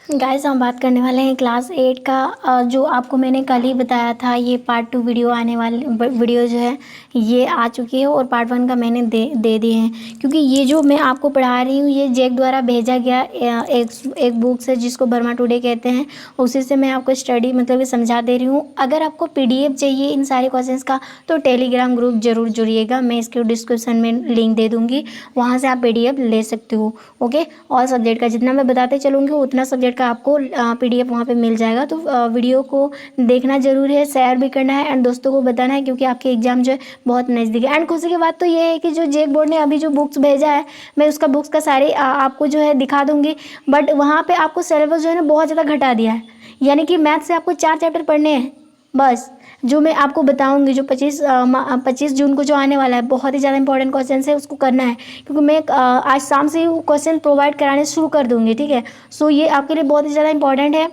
Guys हम बात करने वाले हैं क्लास 8 का। जो आपको मैंने कल ही बताया था, ये पार्ट 2 वीडियो आने वाली वीडियो जो है ये आ चुकी है और पार्ट 1 का मैंने दे दिए हैं, क्योंकि ये जो मैं आपको पढ़ा रही हूँ ये जैक द्वारा भेजा गया एक बुक से जिसको बर्मा टुडे कहते हैं। उसी से मैं आपको स्टडी मतलब कि समझा दे रही हूँ। अगर आपको PDF चाहिए इन सारे क्वेश्चंस का तो टेलीग्राम ग्रुप जरूर जुड़िएगा, मैं इसके डिस्क्रिप्शन में लिंक दे दूँगी, वहाँ से आप PDF ले सकते हो। ओके, ऑल सब्जेक्ट का जितना मैं बताते चलूँगी उतना सब्जेक्ट का आपको PDF वहाँ पे मिल जाएगा। तो वीडियो को देखना जरूर है, शेयर भी करना है एंड दोस्तों को बताना है, क्योंकि आपके एग्जाम जो है बहुत नज़दीक है। एंड खुशी की बात तो ये है कि जो जेक बोर्ड ने अभी जो बुक्स भेजा है, मैं उसका बुक्स का सारे आपको जो है दिखा दूंगी, बट वहाँ पे आपको सिलेबस जो है ना बहुत ज़्यादा घटा दिया है। यानी कि मैथ से आपको 4 चैप्टर पढ़ने हैं बस, जो मैं आपको बताऊंगी। जो 25 जून को जो आने वाला है, बहुत ही ज़्यादा इंपॉर्टेंट क्वेश्चन है, उसको करना है, क्योंकि मैं आज शाम से ही वो क्वेश्चन प्रोवाइड कराने शुरू कर दूंगी। ठीक है, सो ये आपके लिए बहुत ही ज़्यादा इंपॉर्टेंट है।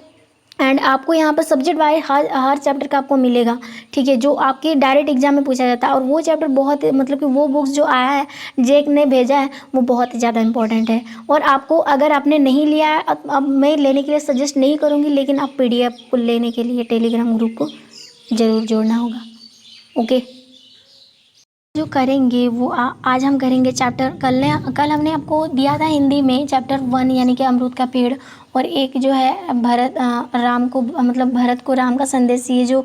एंड आपको यहाँ पर सब्जेक्ट वाइज हर चैप्टर का आपको मिलेगा। ठीक है, जो आपके डायरेक्ट एग्जाम में पूछा जाता है, और वो चैप्टर बहुत मतलब कि वो बुक्स जो आया है जेक ने भेजा है वो बहुत ही ज़्यादा इंपॉर्टेंट है। और आपको अगर आपने नहीं लिया है, अब मैं लेने के लिए सजेस्ट नहीं करूँगी, लेकिन आप PDF को लेने के लिए टेलीग्राम ग्रुप को ज़रूर जोड़ना होगा। ओके, जो करेंगे वो आज हम करेंगे चैप्टर कल हमने आपको दिया था हिंदी में चैप्टर 1 यानी कि अमरूद का पेड़, और एक जो है राम को मतलब भरत को राम का संदेश, ये जो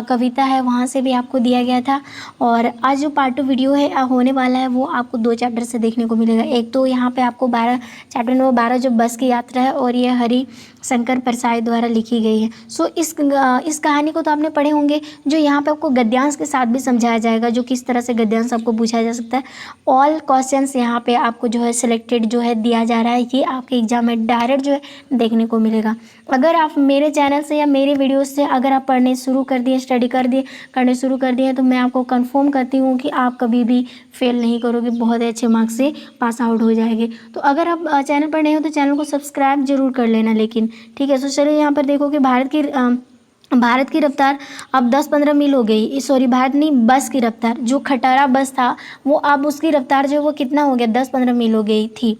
कविता है वहाँ से भी आपको दिया गया था। और आज जो पार्ट 2 वीडियो है होने वाला है वो आपको 2 चैप्टर से देखने को मिलेगा। एक तो यहाँ पे आपको चैप्टर नंबर 12 जो बस की यात्रा है, और ये हरि शंकर परसाई द्वारा लिखी गई है। सो इस कहानी को तो आपने पढ़े होंगे। जो यहाँ पे आपको गद्यांश के साथ भी समझाया जाएगा, जो किस तरह से गद्यांश आपको पूछा जा सकता है। ऑल क्वेश्चंस यहाँ पे आपको जो है सिलेक्टेड जो है दिया जा रहा है, ये आपके एग्जाम में डायरेक्ट जो है देखने को मिलेगा। अगर आप मेरे चैनल से या मेरे वीडियो से अगर आप पढ़ने शुरू कर दिए, स्टडी करने शुरू कर दिए, तो मैं आपको कंफर्म करती हूँ कि आप कभी भी फेल नहीं करोगे, बहुत अच्छे मार्क्स से पास आउट हो जाएंगे। तो अगर आप चैनल पर नए हो तो चैनल को सब्सक्राइब जरूर कर लेना। लेकिन ठीक है, तो चलिए यहाँ पर देखो कि भारत की रफ्तार अब 10-15 मील हो गई। सॉरी, भारत नहीं, बस की रफ्तार, जो खटारा बस था वो अब उसकी रफ्तार जो वो कितना हो गया, 10-15 मील हो गई थी।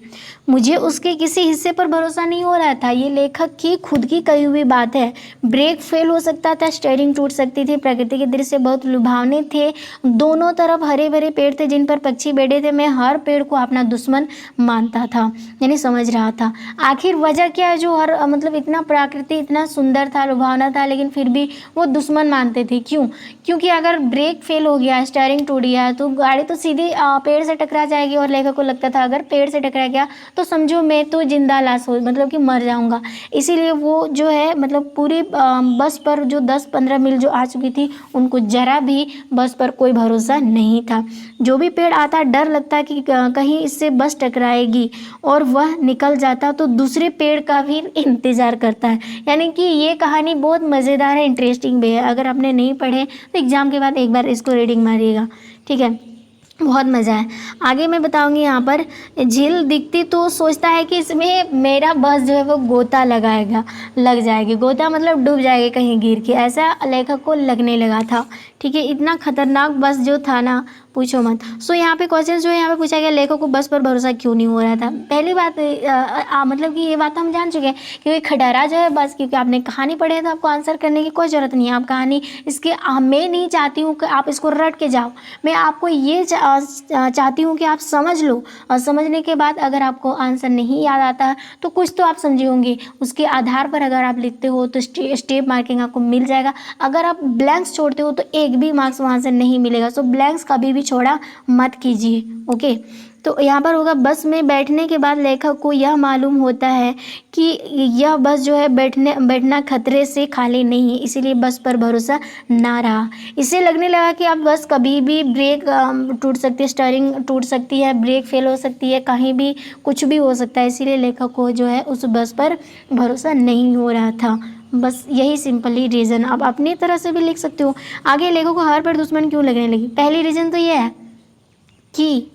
मुझे उसके किसी हिस्से पर भरोसा नहीं हो रहा था। ये लेखक की खुद की कही हुई बात है। ब्रेक फेल हो सकता था, स्टीयरिंग टूट सकती थी, प्रकृति के दृश्य बहुत लुभावने थे, दोनों तरफ हरे भरे पेड़ थे जिन पर पक्षी बैठे थे। मैं हर पेड़ को अपना दुश्मन मानता था, यानी समझ रहा था। आखिर वजह क्या है, जो हर मतलब इतना प्रकृति इतना सुंदर था, लुभावना था, लेकिन फिर भी वो दुश्मन मानते थे। क्यों? क्योंकि अगर ब्रेक फेल हो गया, स्टीयरिंग टूट गया, तो गाड़ी तो सीधी पेड़ से टकरा जाएगी। और लेखक को लगता था अगर पेड़ से टकरा गया तो समझो मैं तो जिंदा लाश हो, मतलब कि मर जाऊंगा। इसीलिए वो जो है मतलब पूरी बस पर जो 10-15 मील जो आ चुकी थी, उनको जरा भी बस पर कोई भरोसा नहीं था। जो भी पेड़ आता डर लगता कि कहीं इससे बस टकराएगी, और वह निकल जाता तो दूसरे पेड़ का भी इंतजार करता है। यानी कि ये कहानी बहुत मज़ेदार है, इंटरेस्टिंग भी है। अगर आपने नहीं पढ़े तो एग्जाम के बाद एक बार इसको रीडिंग मारिएगा। ठीक है, बहुत मज़ा है। आगे मैं बताऊंगी। यहाँ पर झील दिखती तो सोचता है कि इसमें मेरा बस जो है वो गोता लग जाएगी। गोता मतलब डूब जाएगी कहीं गिर के, ऐसा लेखक को लगने लगा था। ठीक है, इतना खतरनाक बस जो था ना, पूछो मत। सो यहाँ पे क्वेश्चन जो है यहाँ पे पूछा गया, लेखक को बस पर भरोसा क्यों नहीं हो रहा था। पहली बात मतलब कि ये बात हम जान चुके हैं, क्योंकि खटारा जो है बस, क्योंकि आपने कहानी पढ़ी है तो आपको आंसर करने की कोई ज़रूरत नहीं है। आप कहानी इसके मैं नहीं चाहती हूँ कि आप इसको रट के जाओ, मैं आपको ये चाहती हूँ कि आप समझ लो, और समझने के बाद अगर आपको आंसर नहीं याद आता है तो कुछ तो आप समझे होंगे, उसके आधार पर अगर आप लिखते हो तो स्टेप मार्किंग आपको मिल जाएगा। अगर आप ब्लैंक्स छोड़ते हो तो एक भी मार्क्स वहाँ से नहीं मिलेगा। सो ब्लैंक्स कभी भी छोड़ा मत कीजिए। ओके, तो यहाँ पर होगा, बस में बैठने के बाद लेखक को यह मालूम होता है कि यह बस जो है बैठना खतरे से खाली नहीं है, इसीलिए बस पर भरोसा ना रहा। इसे लगने लगा कि अब बस कभी भी ब्रेक टूट सकती है, स्टीयरिंग टूट सकती है, ब्रेक फेल हो सकती है, कहीं भी कुछ भी हो सकता है। इसीलिए लेखक को जो है उस बस पर भरोसा नहीं हो रहा था। बस यही सिंपली रीज़न, आप अपनी तरह से भी लिख सकते हो। आगे लेखक को हर पर दुश्मन क्यों लगने लगी। पहली रीज़न तो ये है कि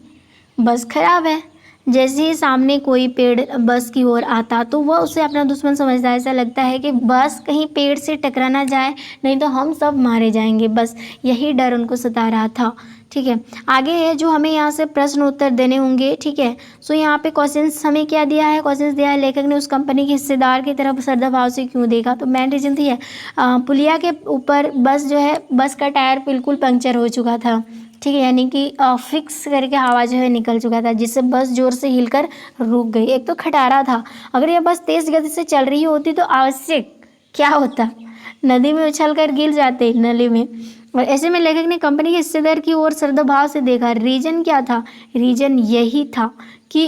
बस खराब है। जैसे ही सामने कोई पेड़ बस की ओर आता तो वह उसे अपना दुश्मन समझता है। ऐसा लगता है कि बस कहीं पेड़ से टकरा ना जाए, नहीं तो हम सब मारे जाएंगे। बस यही डर उनको सता रहा था। ठीक है। आगे है जो हमें यहाँ से प्रश्न उत्तर देने होंगे, ठीक है। सो यहाँ पे क्वेश्चंस हमें क्या दिया है, क्वेश्चंस दिया है लेखक ने उस कंपनी के हिस्सेदार की तरफ श्रद्धाभाव से क्यों देखा। तो मेन रीजन तो ये है, पुलिया के ऊपर बस जो है, बस का टायर बिल्कुल पंक्चर हो चुका था, ठीक है, यानी कि फिक्स करके हवा जो है निकल चुका था, जिससे बस जोर से हिलकर रुक गई। एक तो खटारा था, अगर यह बस तेज गति से चल रही होती तो आवश्यक क्या होता, नदी में उछलकर गिर जाते, नली में। और ऐसे में लेखक ने कंपनी के हिस्सेदार की ओर श्रद्धाभाव से देखा। रीजन क्या था, रीजन यही था कि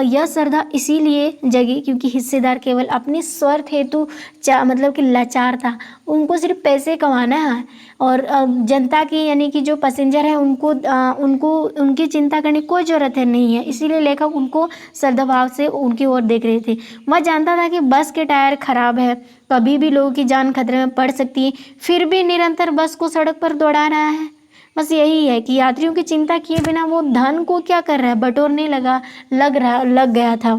यह श्रद्धा इसीलिए जगी क्योंकि हिस्सेदार केवल अपनी स्वार्थ हेतु मतलब कि लाचार था, उनको सिर्फ पैसे कमाना है और जनता की यानी कि जो पैसेंजर है उनको उनकी चिंता करने की कोई ज़रूरत है नहीं है, इसीलिए लेखक उनको श्रद्धाभाव से उनकी ओर देख रहे थे। वह जानता था कि बस के टायर खराब है, कभी भी लोगों की जान खतरे में पड़ सकती है, फिर भी निरंतर बस को सड़क पर दौड़ा रहा है। बस यही है कि यात्रियों की चिंता किए बिना वो धन को क्या कर रहा है, बटोरने लग गया था,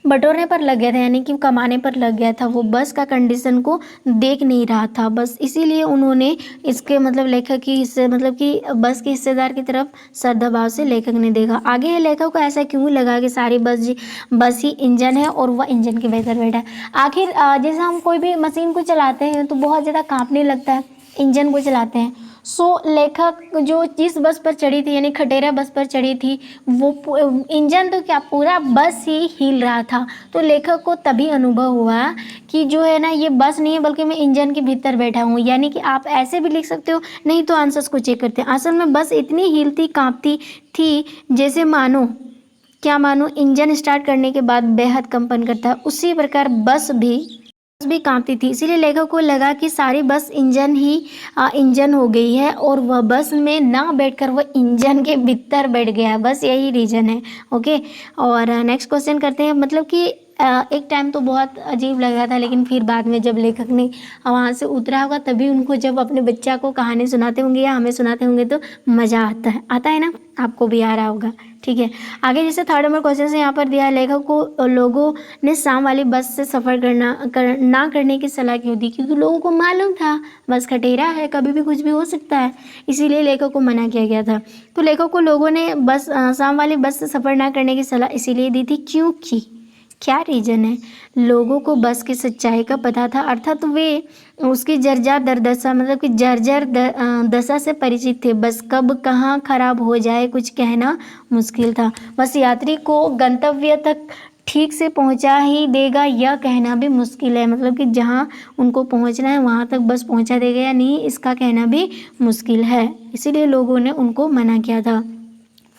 बटोरने पर लग गया था, यानी कि कमाने पर लग गया था। वो बस का कंडीशन को देख नहीं रहा था, बस इसीलिए उन्होंने इसके मतलब लेखक की हिस्से मतलब कि बस के हिस्सेदार की तरफ श्रद्धाभाव से लेखक ने देखा। आगे है लेखक को ऐसा क्यों लगा कि सारी बस ही इंजन है और वह इंजन के भीतर बैठा है। आखिर जैसे हम कोई भी मशीन को चलाते हैं तो बहुत ज़्यादा कांपने लगता है, इंजन को चलाते हैं। सो लेखक जो जिस बस पर चढ़ी थी यानी खटेरा बस पर चढ़ी थी, वो इंजन तो क्या पूरा बस ही हिल रहा था। तो लेखक को तभी अनुभव हुआ कि जो है ना ये बस नहीं है बल्कि मैं इंजन के भीतर बैठा हूँ। यानी कि आप ऐसे भी लिख सकते हो, नहीं तो आंसर्स को चेक करते हैं। असल में बस इतनी हिलती कांपती थी जैसे मानो इंजन स्टार्ट करने के बाद बेहद कंपन करता है, उसी प्रकार बस भी कांपती थी। इसीलिए लेखक को लगा कि सारी बस इंजन हो गई है और वह बस में ना बैठकर वह इंजन के भीतर बैठ गया। बस यही रीज़न है। ओके, और नेक्स्ट क्वेश्चन करते हैं। मतलब कि एक टाइम तो बहुत अजीब लग रहा था, लेकिन फिर बाद में जब लेखक ने वहाँ से उतरा होगा तभी उनको जब अपने बच्चा को कहानी सुनाते होंगे या हमें सुनाते होंगे तो मज़ा आता है ना, आपको भी आ रहा होगा। ठीक है, आगे जैसे थर्ड नंबर क्वेश्चन से यहाँ पर दिया है, लेखक को लोगों ने शाम वाली बस से सफ़र ना करने की सलाह क्यों दी, क्योंकि लोगों को मालूम था बस खटेरा है, कभी भी कुछ भी हो सकता है, इसीलिए लेखक को मना किया गया था। तो लेखक को लोगों ने शाम वाली बस से सफ़र ना करने की सलाह इसीलिए दी थी क्योंकि क्या रीज़न है, लोगों को बस की सच्चाई का पता था, अर्थात वे उसकी जर्जर दुर्दशा मतलब कि जर्जर दशा से परिचित थे। बस कब कहाँ खराब हो जाए कुछ कहना मुश्किल था। बस यात्री को गंतव्य तक ठीक से पहुंचा ही देगा यह कहना भी मुश्किल है, मतलब कि जहां उनको पहुंचना है वहां तक बस पहुंचा देगा या नहीं इसका कहना भी मुश्किल है, इसीलिए लोगों ने उनको मना किया था।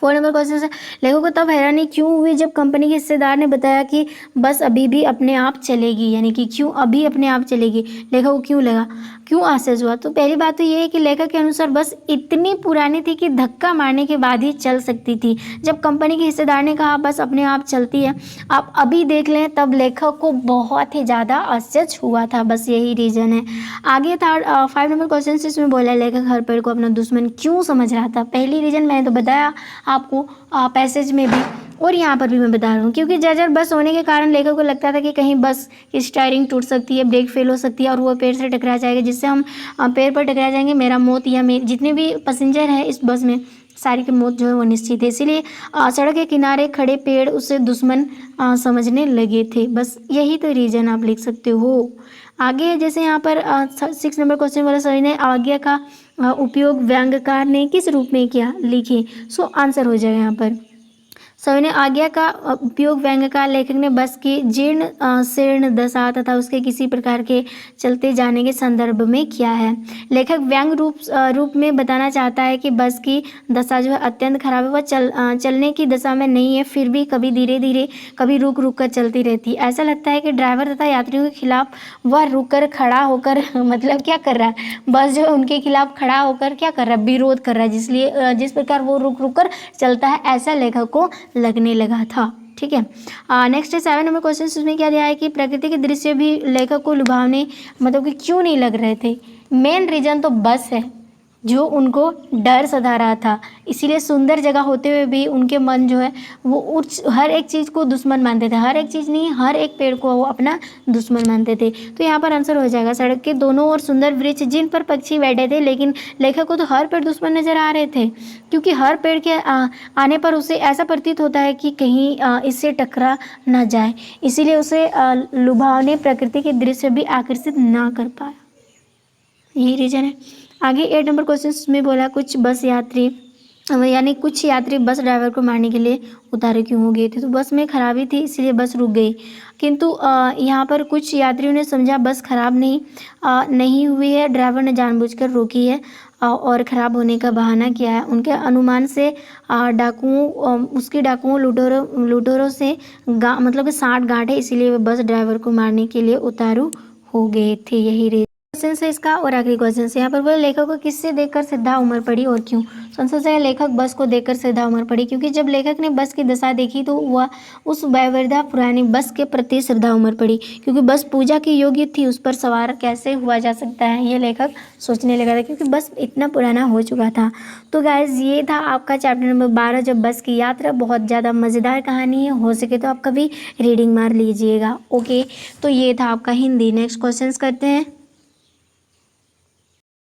4 नंबर क्वेश्चन है, लेखक को तब हैरानी क्यों हुई जब कंपनी के हिस्सेदार ने बताया कि बस अभी भी अपने आप चलेगी, यानी कि क्यों अभी अपने आप चलेगी, लेखक को क्यों लगा, क्यों आश्चर्य हुआ। तो पहली बात तो ये है कि लेखक के अनुसार बस इतनी पुरानी थी कि धक्का मारने के बाद ही चल सकती थी। जब कंपनी के हिस्सेदार ने कहा बस अपने आप चलती है, आप अभी देख लें, तब लेखक को बहुत ही ज़्यादा आश्चर्य हुआ था। बस यही रीज़न है। आगे था 5 नंबर क्वेश्चन से, इसमें बोला लेखक हर पेड़ को अपना दुश्मन क्यों समझ रहा था। पहली रीज़न मैंने तो बताया आपको पैसेज में भी और यहाँ पर भी मैं बता रहा हूँ, क्योंकि जर्जर बस होने के कारण लेखक को लगता था कि कहीं बस की स्टीयरिंग टूट सकती है, ब्रेक फेल हो सकती है और वो पेड़ से टकरा जाएगा, जिससे हम पेड़ पर टकरा जाएंगे, मेरा मौत या मेरे जितने भी पैसेंजर हैं इस बस में सारी की मौत जो है वो निश्चित है। इसीलिए सड़क के किनारे खड़े पेड़ उसे दुश्मन समझने लगे थे। बस यही तो रीज़न आप लिख सकते हो। आगे जैसे यहाँ पर 6 नंबर क्वेश्चन वाला सभी ने आज्ञा का उपयोग व्यंग्यकार ने किस रूप में किया, लिखिए। सो आंसर हो जाएगा यहाँ पर सभी ने आज्ञा का उपयोग व्यंग्यकार लेखक ने बस की जीर्ण दशा तथा उसके किसी प्रकार के चलते जाने के संदर्भ में किया है। लेखक व्यंग रूप में बताना चाहता है कि बस की दशा जो है अत्यंत खराब है, वह चलने की दशा में नहीं है, फिर भी कभी धीरे धीरे कभी रुक रुक कर चलती रहती है। ऐसा लगता है कि ड्राइवर तथा यात्रियों के खिलाफ वह रुक कर खड़ा होकर मतलब क्या कर रहा है, बस जो उनके खिलाफ खड़ा होकर क्या कर रहा है, विरोध कर रहा है, जिस प्रकार वो रुक रुक कर चलता है ऐसा लेखक को लगने लगा था। ठीक है, नेक्स्ट है 7 नंबर क्वेश्चन। उसमें क्या दिया है कि प्रकृति के दृश्य भी लेखक को लुभावने मतलब कि क्यों नहीं लग रहे थे। मेन रीजन तो बस है, जो उनको डर सता रहा था। इसीलिए सुंदर जगह होते हुए भी उनके मन जो है वो उस हर एक चीज़ को दुश्मन मानते थे, हर एक चीज़ नहीं, हर एक पेड़ को वो अपना दुश्मन मानते थे। तो यहाँ पर आंसर हो जाएगा, सड़क के दोनों ओर सुंदर वृक्ष जिन पर पक्षी बैठे थे, लेकिन लेखक को तो हर पेड़ दुश्मन नजर आ रहे थे, क्योंकि हर पेड़ के आने पर उसे ऐसा प्रतीत होता है कि कहीं इससे टकरा ना जाए, इसीलिए उसे लुभावने प्रकृति के दृश्य भी आकर्षित ना कर पाया। यही रीजन है। आगे 8 नंबर क्वेश्चन में बोला कुछ बस यात्री यानी कुछ यात्री बस ड्राइवर को मारने के लिए उतारे क्यों हो गए थे। तो बस में खराबी थी इसलिए बस रुक गई, किंतु यहाँ पर कुछ यात्रियों ने समझा बस खराब नहीं हुई है, ड्राइवर ने जानबूझकर रोकी है और ख़राब होने का बहाना किया है। उनके अनुमान से डाकुओं लुटेरों से मतलब कि 60 गांठ है, इसीलिए वे बस ड्राइवर को मारने के लिए उतारू हो गए थे। यही क्वेश्चन है इसका। और आखिरी क्वेश्चन से यहाँ पर बोले लेखक को किससे देखकर श्रद्धा उमड़ पड़ी और क्यों। तो आंसर है लेखक बस को देखकर श्रद्धा उमड़ पड़ी, क्योंकि जब लेखक ने बस की दशा देखी तो वह उस वयोवृद्धा पुरानी बस के प्रति श्रद्धा उमड़ पड़ी, क्योंकि बस पूजा के योग्य थी, उस पर सवार कैसे हुआ जा सकता है, ये लेखक सोचने लगा था, क्योंकि बस इतना पुराना हो चुका था। तो गाइज ये था आपका चैप्टर नंबर 12 जब बस की यात्रा। बहुत ज़्यादा मज़ेदार कहानी है, हो सके तो आप कभी रीडिंग मार लीजिएगा। ओके, तो ये था आपका हिंदी। नेक्स्ट क्वेश्चन करते हैं।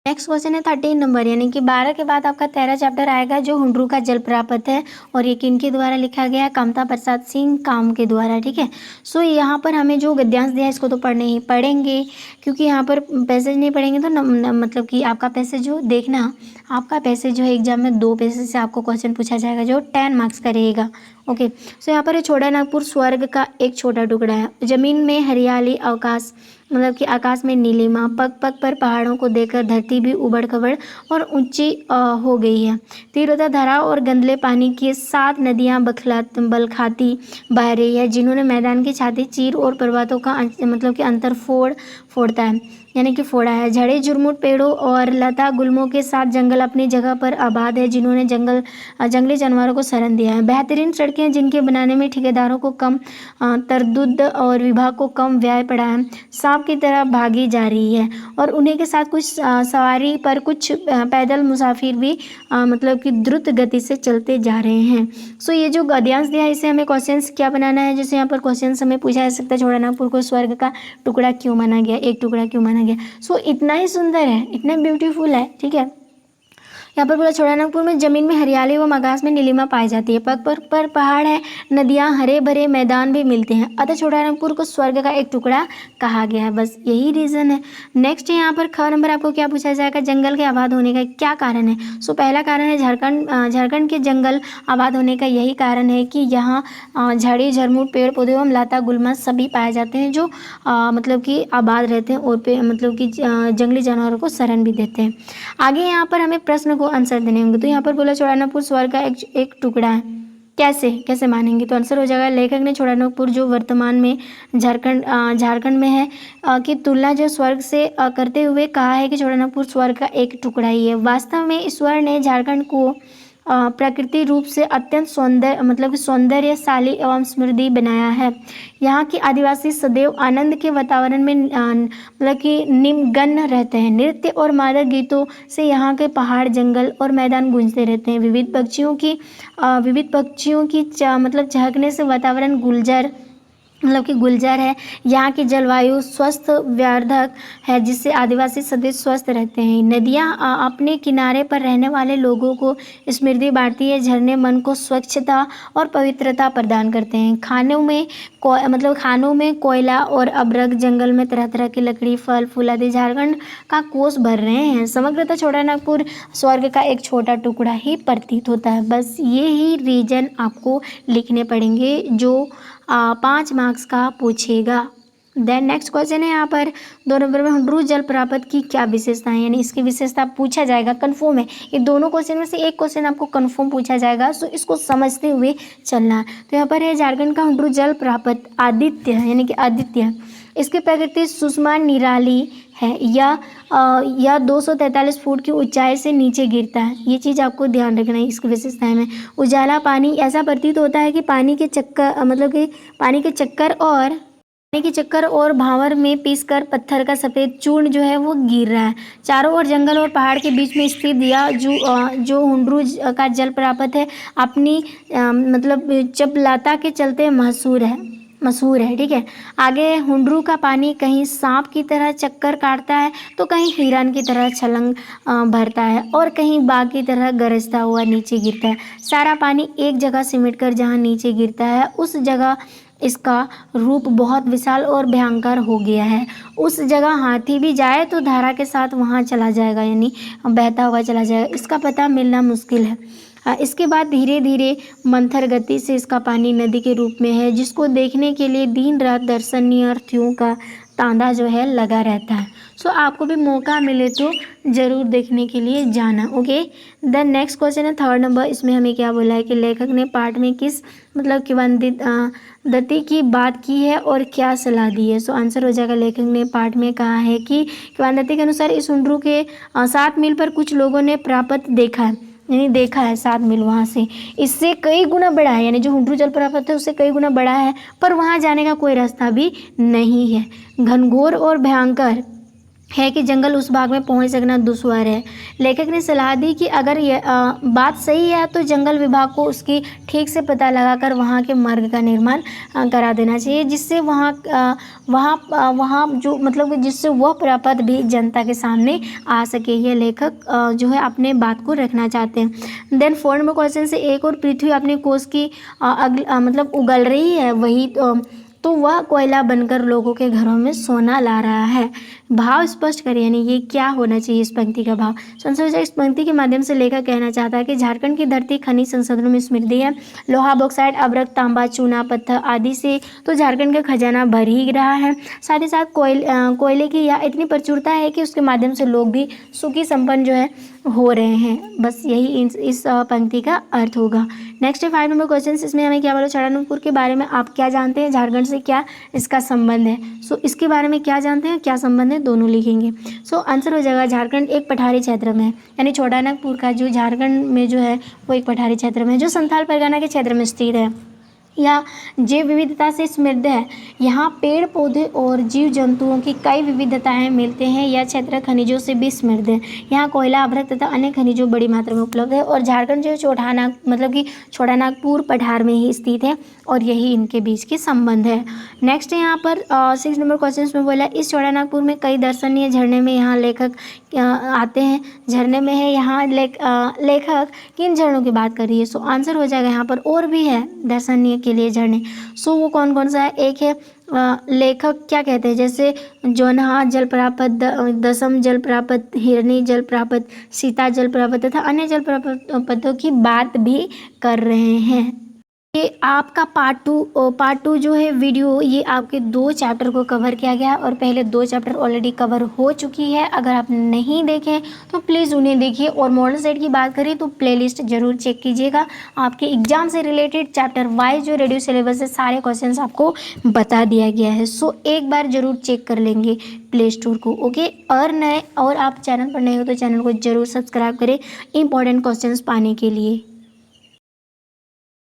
नेक्स्ट क्वेश्चन है 13 नंबर, यानी कि 12 के बाद आपका 13 चैप्टर आएगा जो हुंडरू का जल प्राप्त है, और ये किनके द्वारा लिखा गया है, कामता प्रसाद सिंह काम के द्वारा। ठीक है, सो यहाँ पर हमें जो गद्यांश दिया है इसको तो पढ़ने ही पढ़ेंगे, क्योंकि यहाँ पर पैसेज नहीं पढ़ेंगे तो मतलब कि आपका पैसेज जो देखना, आपका पैसेज जो है एग्जाम में 2 पैसेज से आपको क्वेश्चन पूछा जाएगा जो 10 मार्क्स का रहेगा। ओके, सो यहाँ पर छोटा नागपुर स्वर्ग का एक छोटा टुकड़ा है। जमीन में हरियाली, अवकाश मतलब कि आकाश में नीलिमा, पग पग पर पहाड़ों को देखकर धरती भी उबड़ खबड़ और ऊंची हो गई है। तीव्रता धारा और गंदले पानी की 7 नदियां बलखाती बह रही है, जिन्होंने मैदान की छाती चीर और पर्वतों का मतलब कि अंतर फोड़ता है, यानी कि फोड़ा है। झड़े झुरमुट पेड़ों और लता गुल्मों के साथ जंगल अपनी जगह पर आबाद है, जिन्होंने जंगली जानवरों को शरण दिया है। बेहतरीन सड़कें जिनके बनाने में ठेकेदारों को कम तरदुद और विभाग को कम व्यय पड़ा है, सांप की तरह भागी जा रही है, और उन्हीं के साथ कुछ सवारी पर कुछ पैदल मुसाफिर भी मतलब कि द्रुत गति से चलते जा रहे हैं। सो ये जो गद्यांश दिया है इसे हमें क्वेश्चंस क्या बनाना है, जैसे यहाँ पर क्वेश्चन हमें पूछा जा सकता है छोटा नागपुर को स्वर्ग का टुकड़ा क्यों माना गया, एक टुकड़ा क्यों माना गया। सो इतना ही सुंदर है, इतना ब्यूटीफुल है। ठीक है, यहाँ पर बोला छोटा नागपुर में जमीन में हरियाली व आकाश में नीलिमा पाई जाती है, पग पर पहाड़ है, नदियाँ, हरे भरे मैदान भी मिलते हैं, अतः छोटा नागपुर को स्वर्ग का एक टुकड़ा कहा गया है। बस यही रीज़न है। नेक्स्ट यहाँ पर ख नंबर आपको क्या पूछा जाएगा, जंगल के आबाद होने का क्या कारण है। सो पहला कारण है झारखंड के जंगल आबाद होने का यही कारण है कि यहाँ झाड़ी झरमुट पेड़ पौधे एवं लता गुल्मा सभी पाए जाते हैं, जो मतलब कि आबाद रहते हैं और मतलब कि जंगली जानवरों को शरण भी देते हैं। आगे यहाँ पर हमें प्रश्न को आंसर देने होंगे। तो यहाँ पर बोला छोटा नागपुर स्वर्ग का एक टुकड़ा है, कैसे मानेंगे। तो आंसर हो जाएगा लेखक ने छोटा नागपुर जो वर्तमान में झारखंड में है की तुलना जो स्वर्ग से करते हुए कहा है कि छोटा नागपुर स्वर्ग का एक टुकड़ा ही है। वास्तव में ईश्वर ने झारखंड को प्रकृति रूप से अत्यंत सौंदर्यशाली एवं समृद्धि बनाया है। यहाँ के आदिवासी सदैव आनंद के वातावरण में मतलब कि निमग्न रहते हैं। नृत्य और मादक गीतों से यहाँ के पहाड़, जंगल और मैदान गूंजते रहते हैं। विविध पक्षियों की मतलब चहकने से वातावरण गुलजार है। यहाँ की जलवायु स्वस्थ वर्धक है, जिससे आदिवासी सदैव स्वस्थ रहते हैं। नदियाँ अपने किनारे पर रहने वाले लोगों को समृद्धि बांटती है। झरने मन को स्वच्छता और पवित्रता प्रदान करते हैं। खानों में कोयला और अभ्रक, जंगल में तरह तरह की लकड़ी, फल फूल आदि झारखंड का कोष भर रहे हैं। समग्रतः छोटा नागपुर स्वर्ग का एक छोटा टुकड़ा ही प्रतीत होता है। बस ये ही रीजन आपको लिखने पड़ेंगे जो 5 मार्क्स का पूछेगा। देन नेक्स्ट क्वेश्चन है यहाँ पर 2 नंबर में, हुंडरू जल प्रापत की क्या विशेषता है, यानी इसकी विशेषता पूछा जाएगा, कन्फर्म है। ये दोनों क्वेश्चन में से एक क्वेश्चन आपको कन्फर्म पूछा जाएगा, सो इसको समझते हुए चलना है। तो यहाँ पर है झारखंड का हुंडरू जल प्रापत आदित्य है, यानी कि आदित्य। इसकी प्रकृति सुषमा निराली है, या 243 फुट की ऊंचाई से नीचे गिरता है। ये चीज़ आपको ध्यान रखना है इसकी विशेषताएं में। उजाला पानी ऐसा प्रतीत होता है कि पानी के चक्कर और पानी के चक्कर और भांवर में पीसकर पत्थर का सफ़ेद चूर्ण जो है वो गिर रहा है। चारों ओर जंगल और पहाड़ के बीच में स्थित यह जो हुंड्रू का जलप्रपात है अपनी मतलब चपलता के चलते मशहूर है। ठीक है। आगे हुंड्रू का पानी कहीं सांप की तरह चक्कर काटता है तो कहीं हिरन की तरह छलांग भरता है और कहीं बाघ की तरह गरजता हुआ नीचे गिरता है। सारा पानी एक जगह सिमटकर जहाँ नीचे गिरता है उस जगह इसका रूप बहुत विशाल और भयंकर हो गया है। उस जगह हाथी भी जाए तो धारा के साथ वहाँ चला जाएगा, यानी बहता हुआ चला जाएगा। इसका पता मिलना मुश्किल है। इसके बाद धीरे धीरे मंथर गति से इसका पानी नदी के रूप में है, जिसको देखने के लिए दिन रात दर्शनार्थियों का तांता जो है लगा रहता है। सो आपको भी मौका मिले तो ज़रूर देखने के लिए जाना। ओके। देन नेक्स्ट क्वेश्चन है 3rd नंबर। इसमें हमें क्या बोला है कि लेखक ने पाठ में किस मतलब किंवदंती की बात की है और क्या सलाह दी है। सो आंसर हो जाएगा, लेखक ने पाठ में कहा है कि किंवदंती के अनुसार इस हुंड्रू के 7 मील पर कुछ लोगों ने प्राप्त देखा है, यानी देखा है 7 मील वहाँ से, इससे कई गुना बड़ा है, यानी जो हुंड्रू जलप्रपात है उससे कई गुना बड़ा है, पर वहाँ जाने का कोई रास्ता भी नहीं है। घनघोर और भयंकर है कि जंगल उस भाग में पहुंच सकना दुश्वार है। लेखक ने सलाह दी कि अगर यह बात सही है तो जंगल विभाग को उसकी ठीक से पता लगाकर वहां के मार्ग का निर्माण करा देना चाहिए, जिससे वहाँ जो मतलब जिससे वह प्रपात भी जनता के सामने आ सके। यह लेखक जो है अपने बात को रखना चाहते हैं। देन 4 नंबर क्वेश्चन से, एक और पृथ्वी अपने कोष की मतलब उगल रही है, वही तो वह कोयला बनकर लोगों के घरों में सोना ला रहा है। भाव स्पष्ट करें, यानी ये क्या होना चाहिए इस पंक्ति का भाव। संसद इस पंक्ति के माध्यम से लेखक कहना चाहता है कि झारखंड की धरती खनिज संसाधनों में समृद्ध है। लोहा, बॉक्साइट, अभ्रक, तांबा, चूना, पत्थर आदि से तो झारखंड का खजाना भर ही रहा है। साथ ही साथ कोयले की यह इतनी प्रचुरता है कि उसके माध्यम से लोग भी सुखी संपन्न जो है हो रहे हैं। बस यही इस पंक्ति का अर्थ होगा। नेक्स्ट है 5 नंबर क्वेश्चन। इसमें हमें क्या बोला, छाटानुपुर के बारे में आप क्या जानते हैं, झारखंड से क्या इसका संबंध है। सो इसके बारे में क्या जानते हैं, क्या संबंध है, दोनों लिखेंगे। सो आंसर हो जाएगा, झारखंड एक पठारी क्षेत्र में है, यानी छोटानागपुर का जो झारखंड में जो है वो एक पठारी क्षेत्र में है, जो संथाल परगना के क्षेत्र में स्थित है। यह जैव विविधता से समृद्ध है। यहाँ पेड़ पौधे और जीव जंतुओं की कई विविधताएं मिलते हैं। यह क्षेत्र खनिजों से भी समृद्ध है। यहाँ कोयला, अभ्रक तथा अन्य खनिजों बड़ी मात्रा में उपलब्ध है। और झारखंड जो छोटानागपुर पठार में ही स्थित है और यही इनके बीच के संबंध है। नेक्स्ट है यहाँ पर 6 नंबर क्वेश्चन में बोला, इस छोटानागपुर में कई दर्शनीय झरने में यहाँ लेखक आते हैं। झरने में है यहाँ लेखक किन झरनों की बात कर रही है। सो आंसर हो जाएगा यहाँ पर और भी है दर्शनीय के लिए झरने। सो वो कौन कौन सा है, एक है लेखक क्या कहते हैं, जैसे जोनहा जलप्रपात, दसम जलप्रपात, हिरनी जलप्रपात, सीता जलप्रपात तथा अन्य जलप्रपातों की बात भी कर रहे हैं। ये आपका पार्ट टू जो है वीडियो, ये आपके 2 चैप्टर को कवर किया गया और पहले 2 चैप्टर ऑलरेडी कवर हो चुकी है। अगर आप नहीं देखें तो प्लीज़ उन्हें देखिए। और मॉडल सेट की बात करें तो प्लेलिस्ट जरूर चेक कीजिएगा। आपके एग्जाम से रिलेटेड चैप्टर वाइज जो रेडियो सिलेबस है सारे क्वेश्चंस आपको बता दिया गया है। सो एक बार जरूर चेक कर लेंगे प्ले स्टोर को। ओके। और आप चैनल पर नए हो तो चैनल को जरूर सब्सक्राइब करें इंपॉर्टेंट क्वेश्चंस पाने के लिए।